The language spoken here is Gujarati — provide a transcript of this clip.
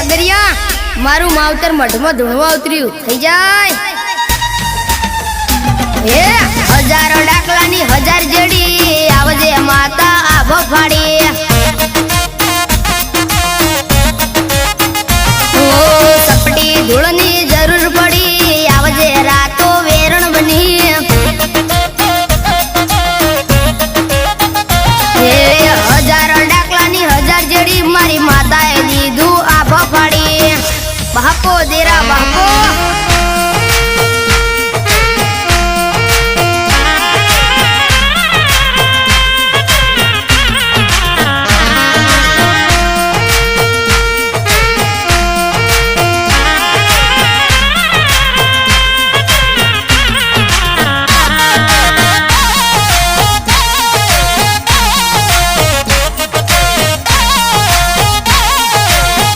ડગરિયા મારું માવતર મઢમાં ધૂણવા ઉતર્યું થઈ જાય હે હજારો ડાકલાની હજાર જેડી આવજે માતા આભો ફાડી